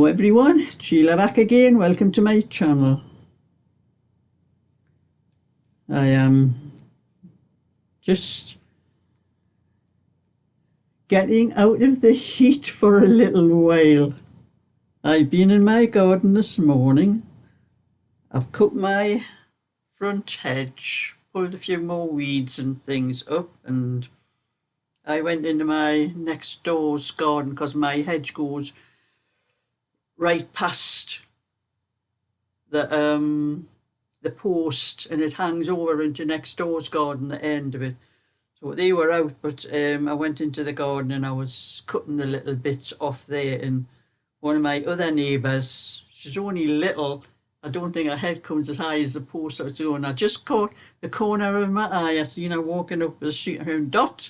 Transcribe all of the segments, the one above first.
Hello everyone, Sheila back again. Welcome to my channel. I am just getting out of the heat for a little while. I've been in my garden this morning. I've cut my front hedge, pulled a few more weeds and things up, and I went into my next door's garden because my hedge goes right past the post, and it hangs over into next door's garden, the end of it. So they were out, but I went into the garden and I was cutting the little bits off there, and one of my other neighbours, she's only little, I don't think her head comes as high as the post I was doing. I just caught the corner of my eye. I seen her walking up the street and Dot.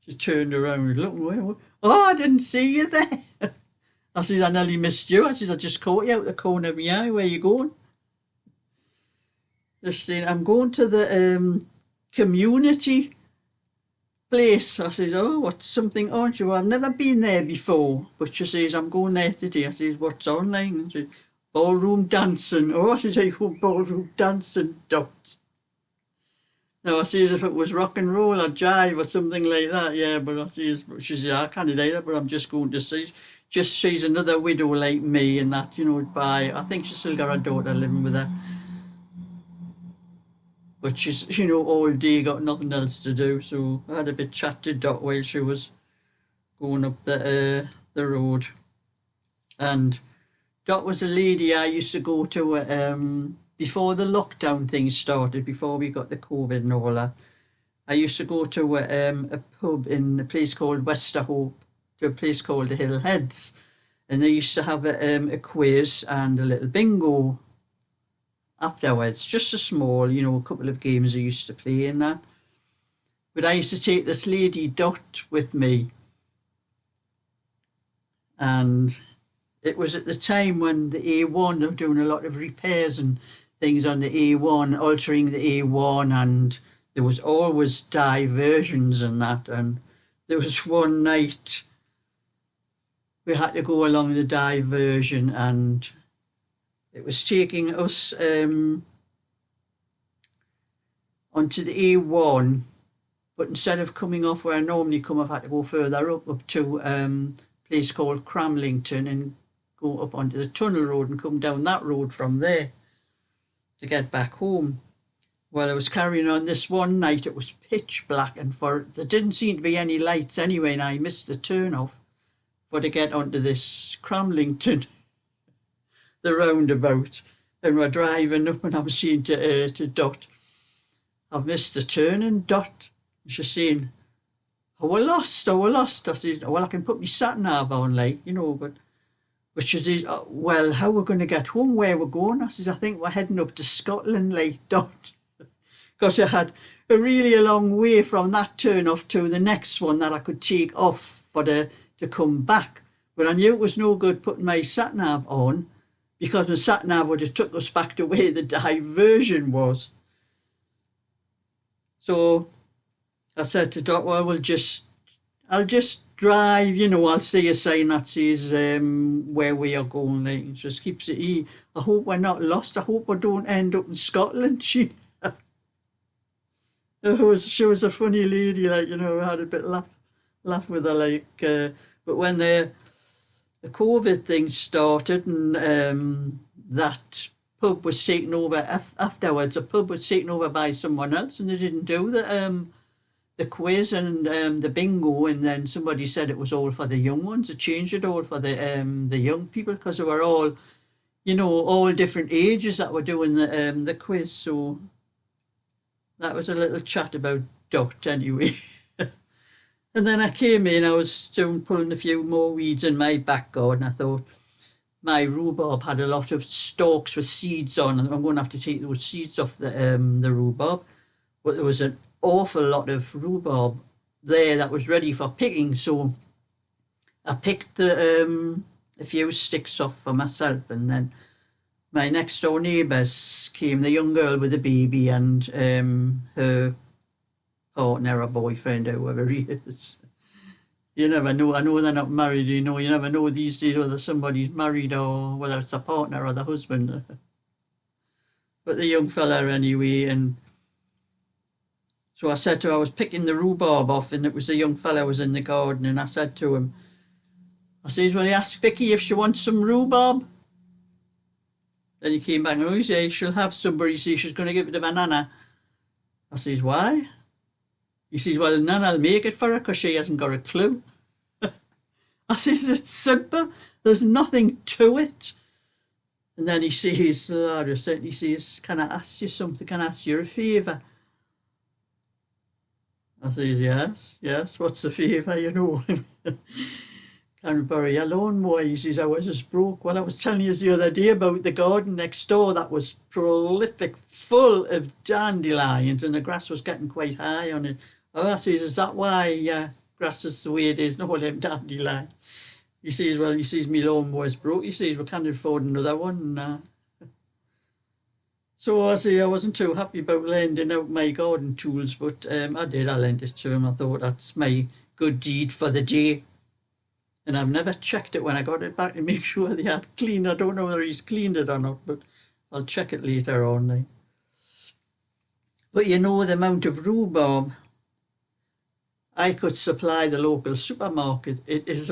She turned around and looked, oh, I didn't see you there. I said, I nearly missed you. I said, I just caught you out the corner of my eye. Where you going? Just saying, I'm going to the community place. I said, oh, what's something, aren't you? Well, I've never been there before. But she says, I'm going there today. I says, what's online? And she said, ballroom dancing. Oh, I said, ballroom dancing, Dot. Now, I says, if it was rock and roll or jive or something like that, yeah, but I says, she said, I can't do that, but I'm just going to see. Just she's another widow like me and that, you know, I think she's still got her daughter living with her. But she's, you know, all day got nothing else to do, so I had a bit chat to Dot while she was going up the road. And Dot was a lady I used to go to before the lockdown thing started, before we got the COVID and all that. I used to go to a pub in a place called Westerhope, to a place called the Hill Heads, and they used to have a quiz and a little bingo afterwards, just a small, you know, a couple of games I used to play in that. But I used to take this lady Dot with me, and it was at the time when the A1, they were doing a lot of repairs and things on the A1, altering the A1, and there was always diversions and that. And there was one night we had to go along the diversion, and it was taking us onto the A1, but instead of coming off where I normally come, I've had to go further up to a place called Cramlington and go up onto the tunnel road and come down that road from there to get back home. Well, I was carrying on this one night, it was pitch black, and there didn't seem to be any lights anyway, and I missed the turn off for to get onto this Cramlington, the roundabout, and we're driving up, and I'm saying to Dot, I've missed the turn, and Dot, she's saying, oh, we're lost. I said, well, I can put my sat-nav on, like, you know, but she says, oh, well, how we're going to get home, where we're going? I says, I think we're heading up to Scotland, like, Dot, because I had a really long way from that turn off to the next one that I could take off for to come back. But I knew it was no good putting my sat-nav on, because my sat-nav would have took us back to where the diversion was. So I said to Dot, well, I'll just drive, you know, I'll see a sign that says where we are going. Like, it just keeps it easy. I hope we're not lost. I hope we don't end up in Scotland. She was a funny lady, like, you know, I had a bit laugh with her, like, but when the COVID thing started, and that pub was taken over afterwards, a pub was taken over by someone else, and they didn't do the quiz and the bingo, and then somebody said it was all for the young ones. They changed it all for the young people, because they were all, you know, all different ages that were doing the quiz. So that was a little chat about Dot anyway. And then I came in, I was pulling a few more weeds in my back garden. I thought my rhubarb had a lot of stalks with seeds on, and I'm going to have to take those seeds off the rhubarb. But there was an awful lot of rhubarb there that was ready for picking, so I picked a few sticks off for myself, and then my next door neighbours came, the young girl with the baby, and her partner or boyfriend or whoever he is. You never know. I know they're not married, you know. You never know these days whether somebody's married or whether it's a partner or the husband. But the young fella anyway, and so I said to her, I was picking the rhubarb off, and it was the young fella was in the garden, and I said to him, I says, well, he asked Vicky if she wants some rhubarb. Then he came back and he said, she'll have some, but he says she's going to give it to my nana. I says, why? He says, well, Nana'll make it for her because she hasn't got a clue. I says, it's simple. There's nothing to it. And then he says, he says, can I ask you something? Can I ask you a favour? I says, yes. What's the favour, you know? Can we borrow your lawnmower? He says, I was just broke. Well, I was telling you the other day about the garden next door that was prolific, full of dandelions, and the grass was getting quite high on it. Oh, I says, is that why grass is the way it is, no them dandelions? He says, well, he says, me lawnmower's broke. He says, we can't afford another one. So I say I wasn't too happy about lending out my garden tools, but I did. I lent it to him. I thought that's my good deed for the day. And I've never checked it when I got it back to make sure they had cleaned. I don't know whether he's cleaned it or not, but I'll check it later on. But you know, the amount of rhubarb I could supply the local supermarket. It is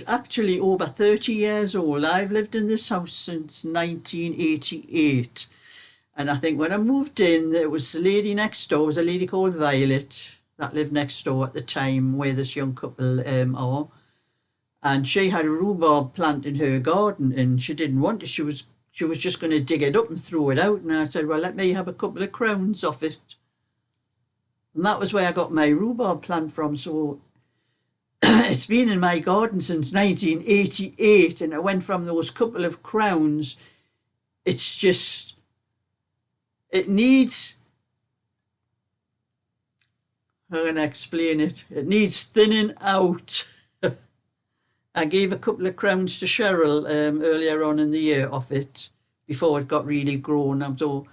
actually over 30 years old. I've lived in this house since 1988. And I think when I moved in, there was a lady next door, was a lady called Violet that lived next door at the time where this young couple are. And she had a rhubarb plant in her garden and she didn't want it. She was just going to dig it up and throw it out. And I said, well, let me have a couple of crowns off it. And that was where I got my rhubarb plant from. So it's been in my garden since 1988, and it went from those couple of crowns. It's just, it needs, how can I explain it? It needs thinning out. I gave a couple of crowns to Cheryl earlier on in the year off it before it got really grown. So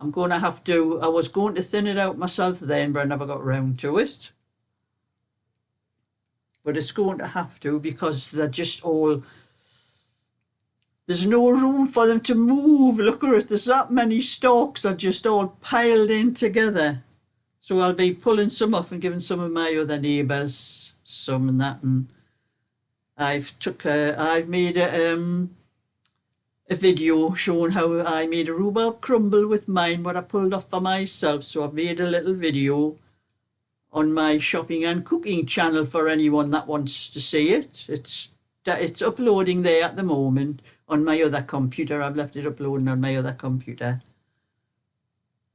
I'm going to have to, I was going to thin it out myself then, but I never got round to it. But it's going to have to because they're just all, there's no room for them to move. Look at it, there's that many stalks are just all piled in together. So I'll be pulling some off and giving some of my other neighbours some and that. And I've made a video showing how I made a rhubarb crumble with mine, what I pulled off for myself. So I've made a little video on my shopping and cooking channel for anyone that wants to see it. It's uploading there at the moment on my other computer. I've left it uploading on my other computer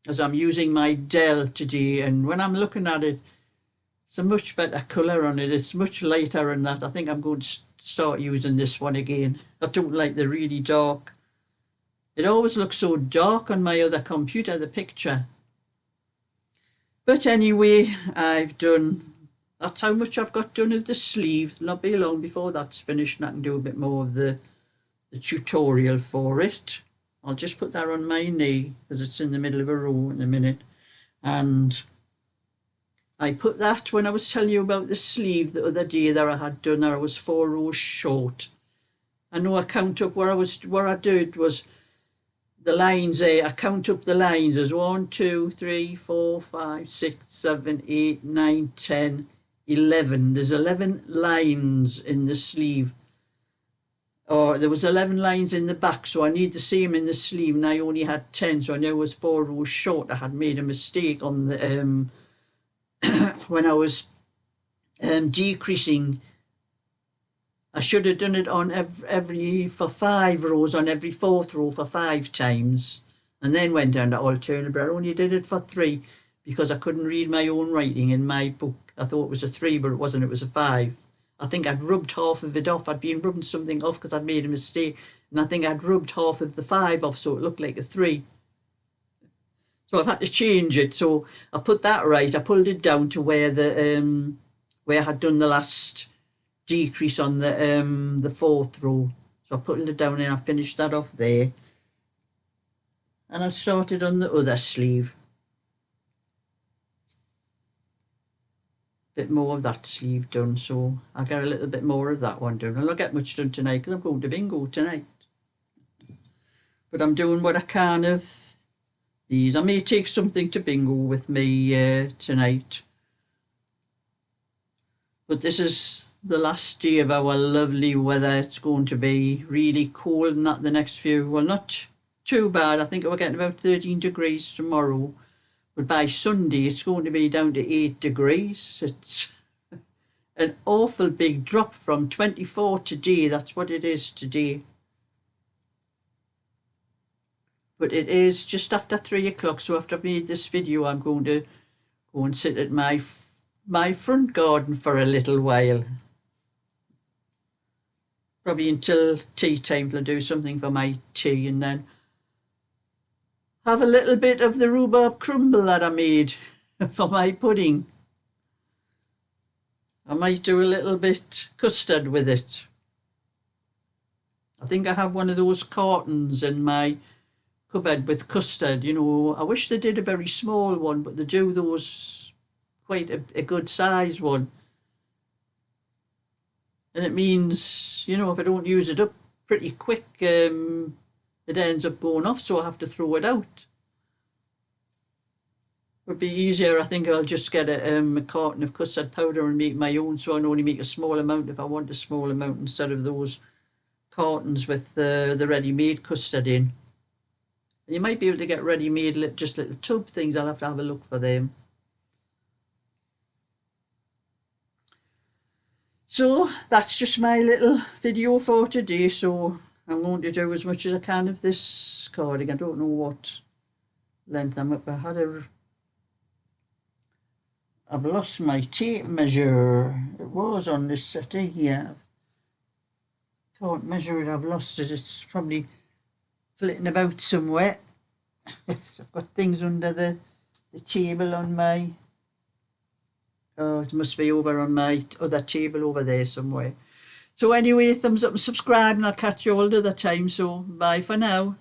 as I'm using my Dell today, and when I'm looking at it, it's a much better colour on it. It's much lighter than that. I think I'm going to start using this one again. I don't like the really dark. It always looks so dark on my other computer, the picture. But anyway, that's how much I've got done of the sleeve. It'll not be long before that's finished and I can do a bit more of the tutorial for it. I'll just put that on my knee because it's in the middle of a row in a minute. And I put that when I was telling you about the sleeve the other day that I had done, that I was 4 rows short. I know I count up what I did was the lines there. I count up the lines as 1, 2, 3, 4, 5, 6, 7, 8, 9, 10, 11. There's 11 lines in the sleeve. Or there was 11 lines in the back, so I need the same in the sleeve, and I only had 10, so I know it was 4 rows short. I had made a mistake on the when I was decreasing. I should have done it on for 5 rows on every 4th row for 5 times, and then went down to alternate, but I only did it for 3 because I couldn't read my own writing in my book. I thought it was a 3, but it wasn't, it was a 5. I think I'd rubbed half of it off. I'd been rubbing something off because I'd made a mistake, and I think I'd rubbed half of the 5 off so it looked like a 3. So I've had to change it. So I put that right. I pulled it down to where where I had done the last decrease on the 4th row. So I put it down and I finished that off there. And I started on the other sleeve. bit more of that sleeve done, so I'll get a little bit more of that one done. I'll not get much done tonight because I'm going to bingo tonight. But I'm doing what I can of these. I may take something to bingo with me tonight. But this is the last day of our lovely weather. It's going to be really cold, not the next few. Well, not too bad. I think we're getting about 13 degrees tomorrow. But by Sunday, it's going to be down to 8 degrees. It's an awful big drop from 24 today. That's what it is today. But it is just after 3 o'clock. So after I've made this video, I'm going to go and sit at my front garden for a little while. Probably until tea time. I'll do something for my tea and then have a little bit of the rhubarb crumble that I made for my pudding. I might do a little bit custard with it. I think I have one of those cartons in my cupboard with custard. You know, I wish they did a very small one, but they do those quite a good size one. And it means, you know, if I don't use it up pretty quick, it ends up going off, so I have to throw it out. It would be easier, I think I'll just get a carton of custard powder and make my own, so I can only make a small amount if I want a small amount instead of those cartons with the ready-made custard in. And you might be able to get ready-made just little tub things. I'll have to have a look for them. So that's just my little video for today. So I'm going to do as much as I can of this cardigan. I don't know what length I'm up. I've lost my tape measure. It was on this setting here. Can't measure it. I've lost it. It's probably flitting about somewhere. So I've got things under the table on my... Oh, it must be over on my other table over there somewhere. So anyway, thumbs up and subscribe, and I'll catch you all another time. So bye for now.